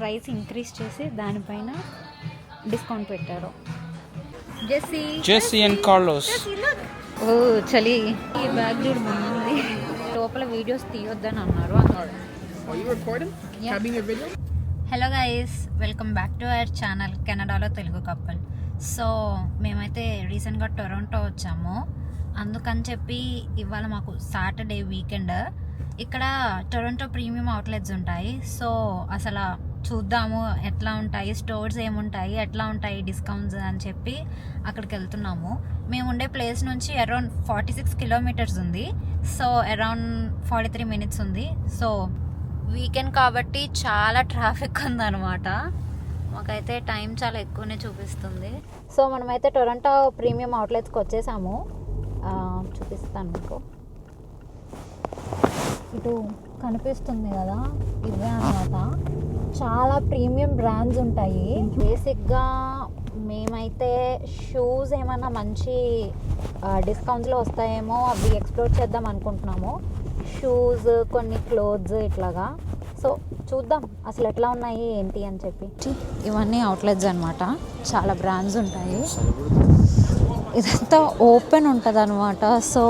Price increase చేసి దానిపైన discount పెట్టారు. Jessie and Carlos. ఓ చలి, ఈ బ్యాగ్ చూడు బాగుంది. లోపల వీడియోస్ తీయొద్దని అన్నారు. Hello guys, welcome back to our channel కెనడాలో తెలుగు కపుల్. సో మేమైతే రీసెంట్గా టొరంటో వచ్చాము. అందుకని చెప్పి ఇవాళ మాకు సాటర్డే వీకెండ్. ఇక్కడ టొరంటో ప్రీమియం అవుట్లెట్స్ ఉంటాయి. సో అసలు చూద్దాము ఎట్లా ఉంటాయి, స్టోర్స్ ఏముంటాయి, ఎట్లా ఉంటాయి డిస్కౌంట్స్ అని చెప్పి అక్కడికి వెళ్తున్నాము. మేము ఉండే ప్లేస్ నుంచి అరౌండ్ 46 కిలోమీటర్స్ ఉంది. సో అరౌండ్ 43 మినిట్స్ ఉంది. సో వీకెండ్ కాబట్టి చాలా ట్రాఫిక్ ఉందన్నమాట. మాకైతే టైం చాలా ఎక్కువనే చూపిస్తుంది. సో మనమైతే టొరంటో ప్రీమియం అవుట్లెట్స్కి వచ్చేసాము. చూపిస్తాను మీకు. ఇటు కనిపిస్తుంది కదా, ఇవే అన్నమాట. చాలా ప్రీమియం బ్రాండ్స్ ఉంటాయి. బేసిక్గా మేమైతే షూస్ ఏమన్నా మంచి డిస్కౌంట్స్లో వస్తాయేమో అవి ఎక్స్ప్లోర్ చేద్దాం అనుకుంటున్నాము. షూస్, కొన్ని క్లోత్స్ ఇట్లాగా. సో చూద్దాం అసలు ఎట్లా ఉన్నాయి ఏంటి అని చెప్పి. ఇవన్నీ అవుట్లెట్స్ అనమాట, చాలా బ్రాండ్స్ ఉంటాయి. ఇదంతా ఓపెన్ ఉంటుంది అనమాట. సో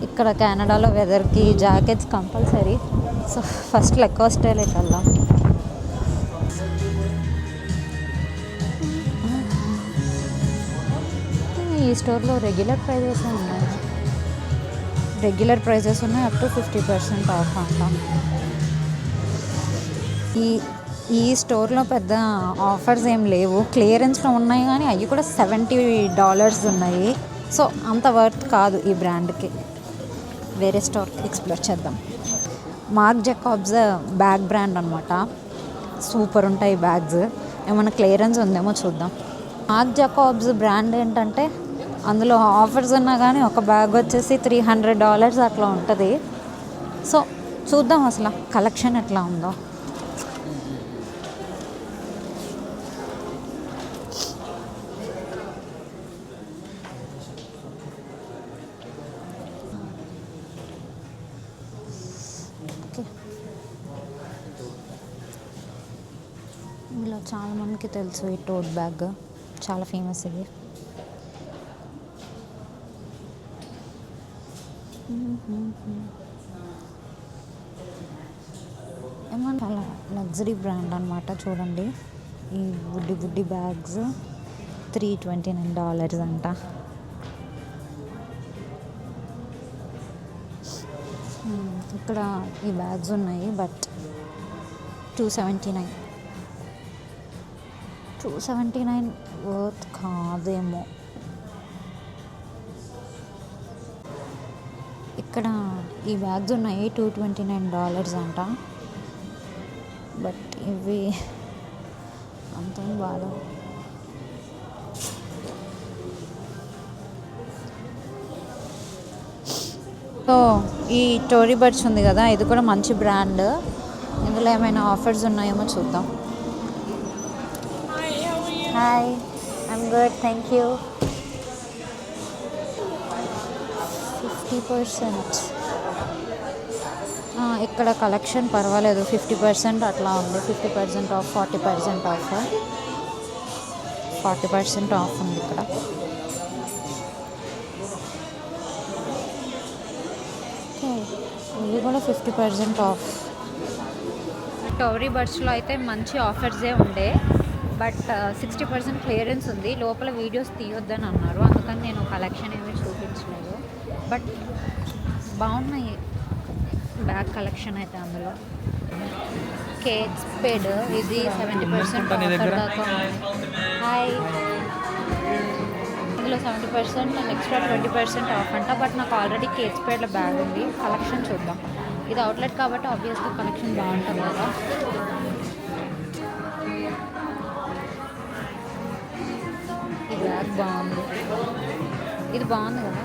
ఇక్కడ కెనడాలో వెదర్కి జాకెట్స్ కంపల్సరీ. సో ఫస్ట్ లెక్కోస్టైల్కి వెళ్దాం. ఈ స్టోర్లో రెగ్యులర్ ప్రైజెస్ ఉన్నాయి. రెగ్యులర్ ప్రైజెస్ ఉన్నాయి, అప్ టు 50% ఆఫ్ అంట. ఈ స్టోర్లో పెద్ద ఆఫర్స్ ఏం లేవు, క్లియరెన్స్లో ఉన్నాయి కానీ అవి కూడా $70 ఉన్నాయి. సో అంత వర్త్ కాదు ఈ బ్రాండ్కి. వేరే స్టోర్ ఎక్స్ప్లోర్ చేద్దాం. మార్క్ జకాబ్స్ బ్యాగ్ బ్రాండ్ అనమాట. సూపర్ ఉంటాయి బ్యాగ్స్. ఏమైనా క్లియరెన్స్ ఉందేమో చూద్దాం. మార్క్ జకాబ్స్ బ్రాండ్ ఏంటంటే అందులో ఆఫర్స్ ఉన్నా కానీ ఒక బ్యాగ్ వచ్చేసి $300 అట్లా ఉంటుంది. సో చూద్దాం అసలు కలెక్షన్ ఎట్లా ఉందో. ఇలా చాలా మందికి తెలుసు ఈ టోట్ బ్యాగ్, చాలా ఫేమస్ ఇది. ఏమన్నా చాలా లగ్జరీ బ్రాండ్ అనమాట. చూడండి ఈ బుడ్డి బ్యాగ్స్ $329 అంట. ఇక్కడ ఈ బ్యాగ్స్ ఉన్నాయి బట్ $279 వర్త్ కాదేమో. ఇక్కడ ఈ బ్యాగ్స్ ఉన్నాయి $229 అంట. బట్ ఇవి అంతేం బాగా. సో ఈ టోరీ బర్డ్స్ ఉంది కదా, ఇది కూడా మంచి బ్రాండ్. ఇందులో ఏమైనా ఆఫర్స్ ఉన్నాయేమో చూద్దాం. Hi, I'm good, thank you. 50%. ఇక్కడ కలెక్షన్ పర్వాలేదు, 50% అట్లా ఉంది. 50% ఆఫ్, 40% ఆఫ్. 40% ఆఫ్ ఉంది ఇక్కడ. ఓకే, ఇవి కూడా 50% ఆఫ్. టోరీ బర్డ్స్లో అయితే మంచి ఆఫర్సే ఉండే, బట్ 60% క్లియరెన్స్ ఉంది. లోపల వీడియోస్ తీయొద్దని అన్నారు, అందుకని నేను కలెక్షన్ ఏమీ చూపించలేదు. బట్ బాగున్నాయి బ్యాగ్ కలెక్షన్ అయితే. అందులో కేట్ స్పేడ్ ఇది 70% ఆఫర్ దాకా ఉంది. హాయ్, ఇందులో 70% అండ్ ఎక్స్ట్రా 20% ఆఫ్ అంట. బట్ నాకు ఆల్రెడీ కేట్ స్పేడ్లో బ్యాగ్ ఉంది. కలెక్షన్ చూద్దాం. ఇది అవుట్లెట్ కాబట్టి ఆబ్వియస్గా కలెక్షన్ బాగుంటుంది కదా. ఈ బ్యాగ్ బాగుంది, ఇది బాగుంది కదా.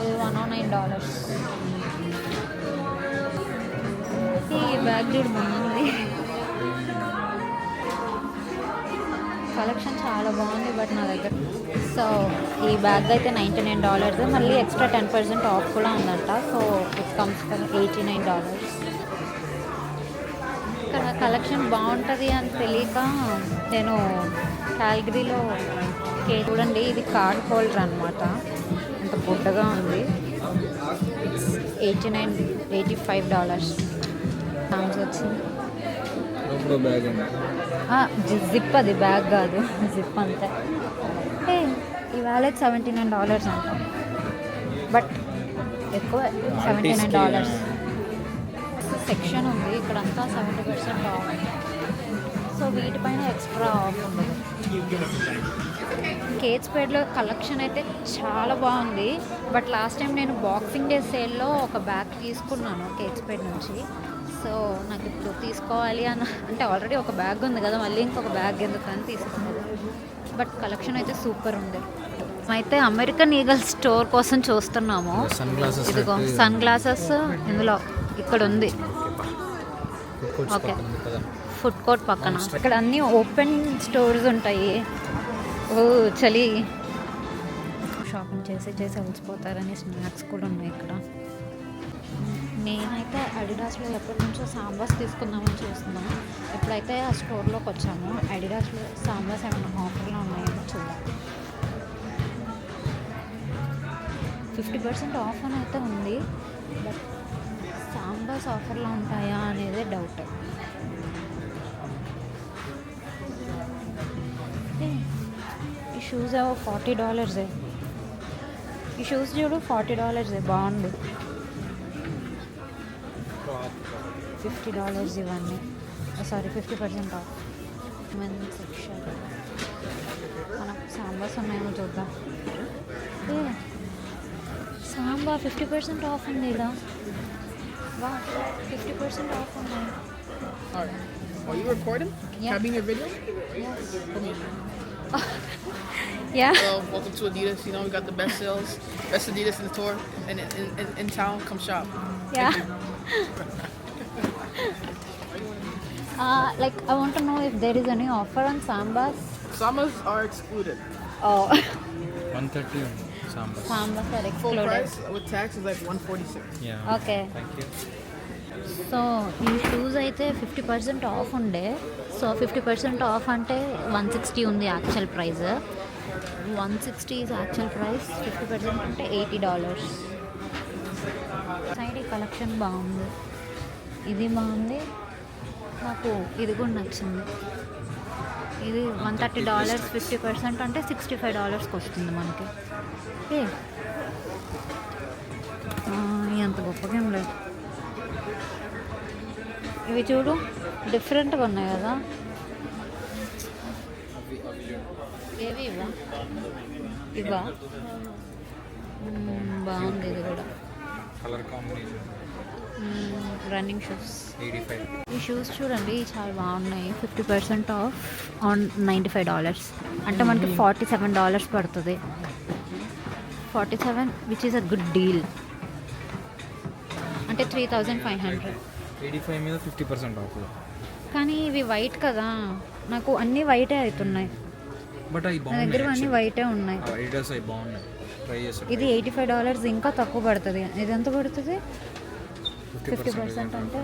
ఇది $109. ఈ బ్యాగ్ చూడు బాగుంది. కలెక్షన్ చాలా బాగుంది బట్ నా దగ్గర. సో ఈ బ్యాగ్ అయితే $99, మళ్ళీ ఎక్స్ట్రా 10% ఆఫ్ కూడా ఉందంట. So it comes for $89. Collection బాగుంటుంది అని తెలియక నేను క్యాల్గరీలో చూడండి, ఇది కార్డ్ హోల్డర్ అనమాట. ఇంత బుడ్డగా ఉంది. ఇట్స్ $85 వచ్చింది. జిప్, అది బ్యాగ్ కాదు, జిప్ అంతే. ఈ వ్యాలెట్ $79 అంట, బట్ ఎక్కువ $79. సెక్షన్ ఉంది ఇక్కడంతా 70% ఆఫ్. సో వీటిపైన ఎక్స్ట్రా ఆఫ్ ఉండదు. కేట్స్పేట్లో కలెక్షన్ అయితే చాలా బాగుంది. బట్ లాస్ట్ టైం నేను బాక్సింగ్ డే సేల్లో ఒక బ్యాగ్ తీసుకున్నాను కేట్స్పేట్ నుంచి. సో నాకు ఇప్పుడు తీసుకోవాలి అంటే ఆల్రెడీ ఒక బ్యాగ్ ఉంది కదా, మళ్ళీ ఇంకొక బ్యాగ్ ఎందుకని తీసుకున్నాను. బట్ కలెక్షన్ అయితే సూపర్ ఉంది. అయితే అమెరికన్ ఈగల్ స్టోర్ కోసం చూస్తున్నాము. ఇదిగో సన్ గ్లాసెస్ ఇందులో ఇక్కడ ఉంది. ఓకే, ఫుడ్ కోర్ట్ పక్కన. ఇక్కడ అన్నీ ఓపెన్ స్టోర్స్ ఉంటాయి. ఓ చలి, షాపింగ్ చేసి అలసిపోతారని స్నాక్స్ కూడా ఉన్నాయి ఇక్కడ. నేనైతే అడిడాస్లో ఎప్పటి నుంచో సాంబార్స్ తీసుకుందామని చూస్తున్నాను. ఎప్పుడైతే ఆ స్టోర్లోకి వచ్చాము, అడిడాస్లో సాంబార్స్ ఏమైనా ఆఫర్లో ఉన్నాయేమో చూద్దాం. 50% ఆఫ్ అని అయితే ఉంది, బట్ సాంబార్స్ ఆఫర్లో ఉంటాయా అనేది డౌట్. ఈ షూస్ ఏవో $40. ఈ షూస్ చూడు, $40 బాగుంది. $50 ఇవన్నీ. Sorry, 50% of. Men section. మనకు సాంబార్స్ ఉన్నాయేమో చూద్దాం. సాంబార్ 50% ఆఫ్ ఉంది ఇక్కడ. వా, 50% ఆఫ్ ఉన్నాయి. Are you recording? Yeah. Can I be in your video? Yes. Come here. Yeah. Welcome to Adidas. You know, we got the best sales, best Adidas in the tour, and in town. Come shop. Yeah. Like, I want to know if there is any offer on Sambas. Sambas are excluded. Oh. 130 Sambas. Sambas are Full excluded. price with tax is like $146. Yeah. Okay. Thank you. So ఈ shoes అయితే 50% of ఉండే. So 50% of అంటే 160 ఉంది actual price. 160 is actual price. 50% అంటే $80. Side ఈ collection బాగుంది, ఇది బాగుంది. నాకు ఇది కూడా నచ్చింది. ఇది $130, 50% అంటే $65కి వస్తుంది మనకి. ఎంత గొప్పగా ఏం లేదు. ఇవి చూడు, డిఫరెంట్గా ఉన్నాయి కదా. ఏవి ఇవా? ఇవా బాగుంది. ఇది కూడా కలర్ కాంబినేషన్. Running shoes. 85. ఈ షూస్ చూడండి, చాలా బాగున్నాయి. 50% ఆఫ్ ఆన్ $95. అంటే మనకి $47 పడుతుంది. 47, which is a good deal. అంటే 3500. 85 మీద 50% ఆఫ్. కానీ ఇవి వైట్ కదా, నాకు అన్నీ వైటే అవుతున్నాయి. బట్ అవి నా బాగున్నాయి. దగ్గర అన్నీ వైటే ఉన్నాయి. అడిడాస్ అవి బాగున్నాయి, ట్రై చేస్తాను. ఇది $85, ఇంకా తక్కువ పడుతుంది. ఇది ఎంత పడుతుంది? 50% అంటే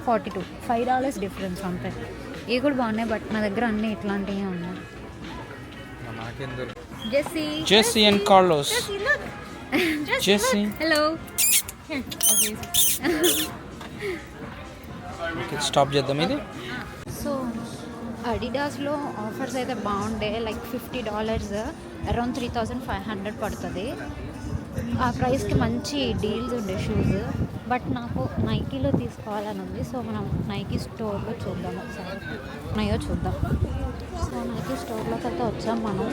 42, $5 డిఫరెన్స్ అంతే. ఇవి కూడా బాగున్నాయి, బట్ నా దగ్గర అన్నీ ఇట్లాంటివి ఉన్నాయి. నాకేందరు Jessie and Carlos. Jessie, hello. Stop చేద్దాం ఇది. సో అడిడాస్లో ఆఫర్స్ అయితే బాగుండే. లైక్ $50, అరౌండ్ 3500 పడుతుంది. ఆ ప్రైస్కి మంచి డీల్స్ ఉండే షూస్. బట్ నాకు నైకీలో తీసుకోవాలని ఉంది. సో మనం నైకీ స్టోర్లో చూద్దాం ఒకసారి, ఉన్నాయో చూద్దాం. సో నైకీ స్టోర్లోకి అయితే వచ్చాం మనం.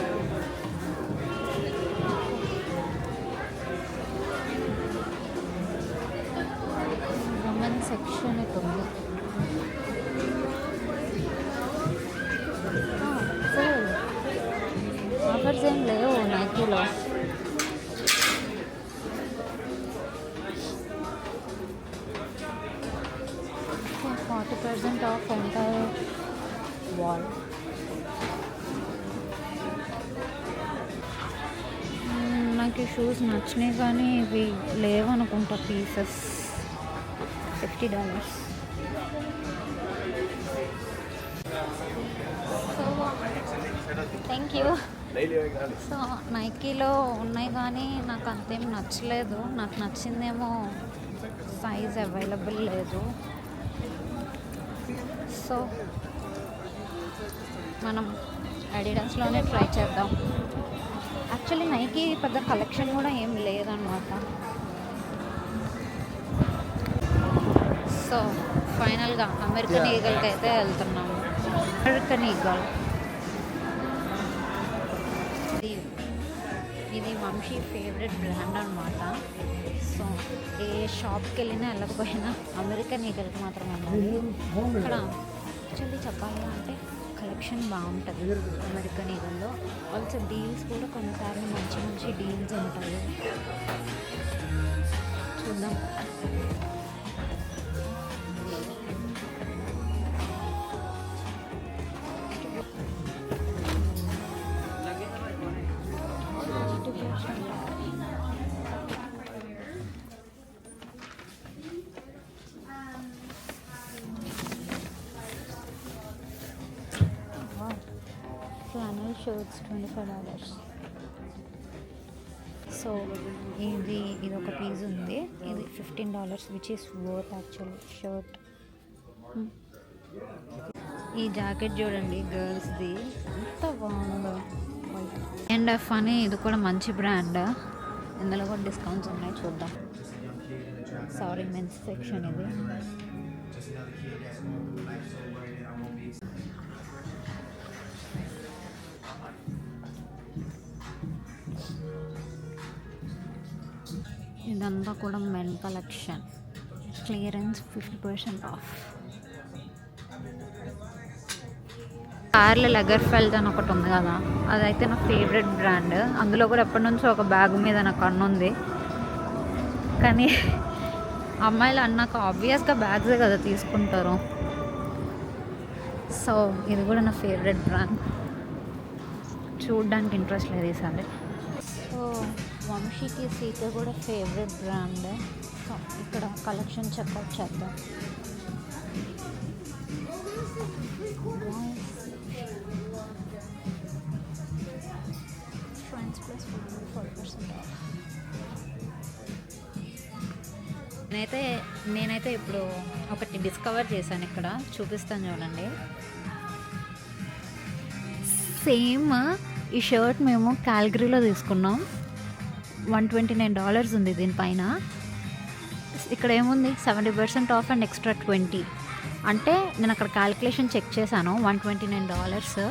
ఉమెన్ సెక్షన్ ఇటు ఉంది. ఆఫర్స్ ఏం లేవు నైకీలో. Okay, 40% of entire wall. నాకు ఈ షూస్ నచ్చినాయి, కానీ ఇవి లేవనుకుంటా పీసెస్. $50. యూ. సో నైకీలో ఉన్నాయి కానీ నాకు అంతేం నచ్చలేదు. నాకు నచ్చిందేమో సైజ్ అవైలబుల్ లేదు. సో మనం అడిడాస్లోనే ట్రై చేద్దాం. యాక్చువల్లీ నైకీ పెద్ద కలెక్షన్ కూడా ఏం లేదన్నమాట. సో ఫైనల్గా అమెరికన్ ఈగల్కి అయితే వెళ్తున్నాము. అమెరికన్ ఈగల్ ఇది వంశీ ఫేవరెట్ బ్రాండ్ అనమాట. సో ఏ షాప్కి వెళ్ళినా వెళ్ళకపోయినా అమెరికన్ ఈగల్కి మాత్రం వెళ్ళాలి. ఇక్కడ యాక్చువల్లీ చెప్పాలి అంటే కలెక్షన్ బాగుంటుంది అమెరికన్ ఈగల్లో. ఆల్సో డీల్స్ కూడా కొన్నిసార్లు మంచి మంచి డీల్స్ ఉంటాయి. చూద్దాం. Flannel shirts $25. సో ఇది ఒక పీస్ ఉంది. ఇది $15 which is worth actual shirt. ఈ జాకెట్ చూడండి గర్ల్స్ది ఎంత బాగుందో. N&F అని ఇది కూడా మంచి బ్రాండ్. ఇందులో కూడా డిస్కౌంట్స్ ఉన్నాయి, చూద్దాం. సారీ మెన్స్ సెక్షన్ ఇది. ఇదంతా కూడా men collection. Clearance 50% off. Karl Lagerfeld అని ఒకటి ఉంది కదా, అదైతే నా ఫేవరెట్ బ్రాండ్. అందులో కూడా ఎప్పటి నుంచో ఒక బ్యాగ్ మీద నాకు కన్నుంది. కానీ అమ్మాయిలు అన్నాక ఆబ్వియస్గా బ్యాగ్సే కదా తీసుకుంటారు. సో ఇది కూడా నా ఫేవరెట్ బ్రాండ్. చూడడానికి ఇంట్రెస్ట్ లేదు ఈసారి. సో వంశీకి సీక కూడా ఫేవరెట్ బ్రాండ్. సో ఇక్కడ కలెక్షన్ చెక్అవుట్ చేద్దాం. Friends plus 40% of. నేనైతే ఇప్పుడు ఒకటి డిస్కవర్ చేశాను, ఇక్కడ చూపిస్తాను చూడండి. సేమ్ ఈ షర్ట్ మేము క్యాల్గరీలో తీసుకున్నాం. $129 ఉంది దీనిపైన. ఇక్కడ ఏముంది 70% ఆఫ్ అండ్ ఎక్స్ట్రా 20. అంటే నేను అక్కడ క్యాల్కులేషన్ చెక్ చేశాను. $129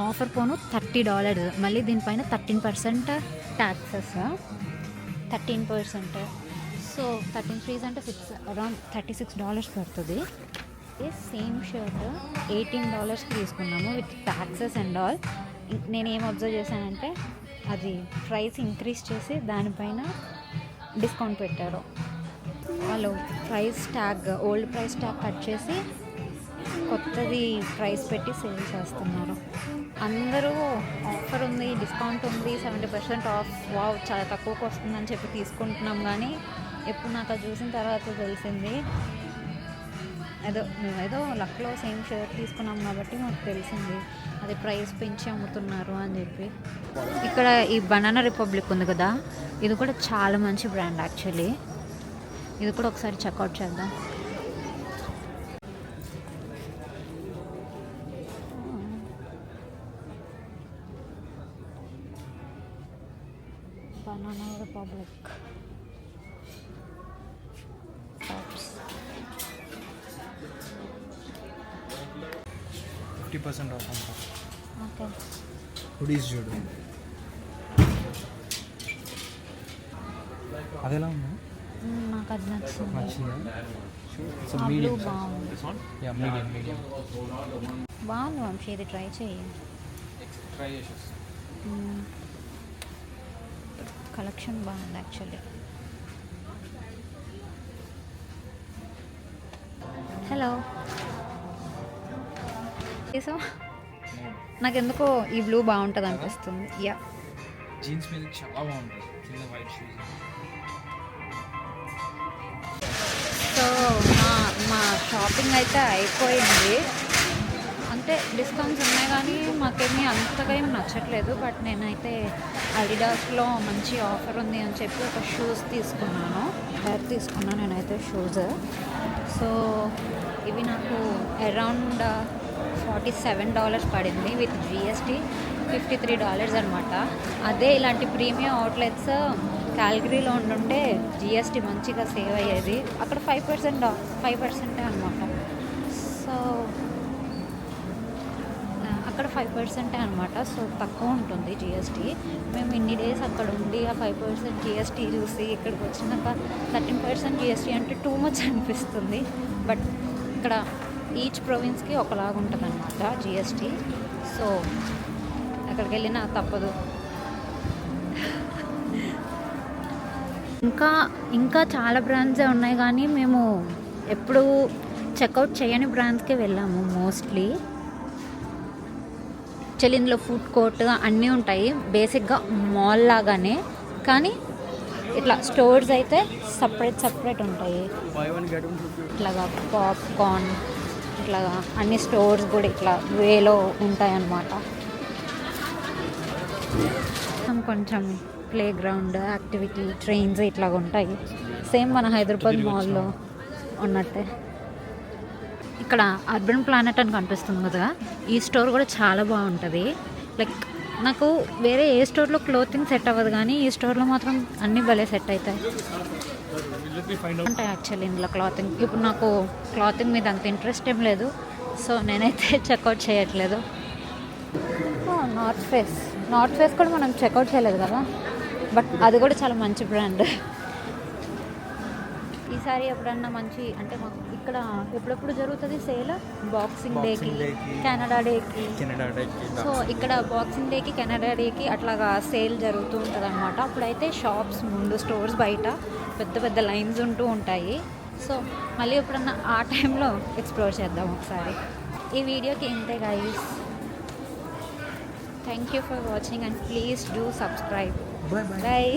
ఆఫర్ పోను $30. మళ్ళీ దీనిపైన 13% ట్యాక్సెస్, 13%. సో 13 అంటే అరౌండ్ $36 పడుతుంది. సేమ్ షర్ట్ $18కి తీసుకున్నాము విత్ ట్యాక్సెస్ అండ్ ఆల్. నేను ఏం అబ్జర్వ్ చేశానంటే అది ప్రైస్ ఇంక్రీజ్ చేసి దానిపైన డిస్కౌంట్ పెట్టారు వాళ్ళు. ఓల్డ్ ప్రైస్ ట్యాగ్ కట్ చేసి కొత్తది ప్రైస్ పెట్టి సేల్ చేస్తున్నారు. అందరూ ఆఫర్ ఉంది, డిస్కౌంట్ ఉంది, 70% ఆఫ్, వావ్ చాలా తక్కువకి వస్తుందని చెప్పి తీసుకుంటున్నాం. కానీ ఎప్పుడు నాకు అది చూసిన తర్వాత తెలిసింది మేమేదో లక్లో సేమ్ షర్ట్ తీసుకున్నాం కాబట్టి మాకు తెలిసింది అది ప్రైస్ పెంచి అమ్ముతున్నారు అని చెప్పి. ఇక్కడ ఈ బనానా రిపబ్లిక్ ఉంది కదా, ఇది కూడా చాలా మంచి బ్రాండ్ యాక్చువల్లీ. ఇది కూడా ఒకసారి చెక్అవుట్ చేద్దాం. బనానా రిపబ్లిక్ టాప్స్ 50% ఆఫ్ అంట. ఓకే. హుడీస్ చూడు, అది ఎలా ఉంది? నాకు అది నచ్చింది. నచ్చిందా? ఆ బ్లూ బాగుంది. మీడియం బాగుంది వంశీ, ఇది ట్రై చేయి. ట్రై చేసేసి కలెక్షన్ బాగుంది యాక్చువల్లీ. హలో. సో నాకెందుకో ఈ బ్లూ బాగుంటుంది అనిపిస్తుంది. యా, జీన్స్ మీద చాలా బాగుంటుంది, కింద వైట్ షూస్. సో మా షాపింగ్ అయితే అయిపోయింది. అంటే డిస్కౌంట్స్ ఉన్నాయి కానీ మాకేమీ అంతగా ఏమి నచ్చట్లేదు. బట్ నేనైతే అడిడాస్లో మంచి ఆఫర్ ఉంది అని చెప్పి ఒక షూస్ తీసుకున్నాను. నేనైతే షూస్. సో ఇవి నాకు అరౌండ్ $47 పడింది విత్ జిఎస్టీ. $53 అనమాట. అదే ఇలాంటి ప్రీమియం అవుట్లెట్స్ క్యాల్గరీలో ఉండుంటే జిఎస్టీ మంచిగా సేవ్ అయ్యేది. అక్కడ 5% అనమాట. సో అక్కడ 5% అనమాట. సో తక్కువ ఉంటుంది జిఎస్టీ. మేము ఇన్ని డేస్ అక్కడ ఉండి ఆ 5% జిఎస్టీ చూసి ఇక్కడికి వచ్చినాక 13% జిఎస్టీ అంటే టూ మచ్ అనిపిస్తుంది. బట్ ఇక్కడ ఈచ్ ప్రొవిన్స్కి ఒకలాగా ఉంటుంది అనమాట జిఎస్టీ. సో అక్కడికి వెళ్ళినా తప్పదు. ఇంకా చాలా బ్రాండ్సే ఉన్నాయి కానీ మేము ఎప్పుడు చెక్అవుట్ చేయని బ్రాండ్స్కే వెళ్ళాము మోస్ట్లీ. యాక్చువల్లీ ఇందులో ఫుడ్ కోర్ట్ అన్నీ ఉంటాయి బేసిక్గా మాల్ లాగానే, కానీ ఇట్లా స్టోర్స్ అయితే సపరేట్ ఉంటాయి. ఇట్లాగా పాప్కార్న్ ఇట్లాగా అన్ని స్టోర్స్ కూడా ఇట్లా వేలో ఉంటాయి అన్నమాట. కొంచెం ప్లే గ్రౌండ్ యాక్టివిటీ ట్రైన్స్ ఇట్లాగా ఉంటాయి. సేమ్ మన హైదరాబాద్ మాల్లో ఉన్నట్టే. ఇక్కడ అర్బన్ ప్లానెట్ అని కనిపిస్తుంది కదా, ఈ స్టోర్ కూడా చాలా బాగుంటుంది. లైక్ నాకు వేరే ఏ స్టోర్లో క్లోతింగ్ సెట్ అవ్వదు కానీ ఈ స్టోర్లో మాత్రం అన్నీ భలే సెట్ అవుతాయి. అంటే యాక్చువల్లీ ఇందులో క్లాతింగ్ ఇప్పుడు నాకు క్లాతింగ్ మీద అంత ఇంట్రెస్ట్ ఏం లేదు. సో నేనైతే చెక్అవుట్ చేయట్లేదు. నార్త్ ఫేస్ కూడా మనం చెక్అవుట్ చేయలేదు కదా, బట్ అది కూడా చాలా మంచి బ్రాండ్. ఈసారి ఎప్పుడన్నా మంచి అంటే మాకు ఇక్కడ ఎప్పుడెప్పుడు జరుగుతుంది సేల్, బాక్సింగ్ డేకి కెనడా డేకి. సో ఇక్కడ బాక్సింగ్ డేకి కెనడా డేకి అట్లాగా సేల్ జరుగుతూ ఉంటుంది అనమాట. అప్పుడైతే షాప్స్ ముందు స్టోర్స్ బయట పెద్ద లైన్స్ ఉంటూ ఉంటాయి. సో మళ్ళీ ఎప్పుడన్నా ఆ టైంలో ఎక్స్ప్లోర్ చేద్దాం ఒకసారి. ఈ వీడియోకి ఇంతే guys. Thank you for watching and please do subscribe. Bye.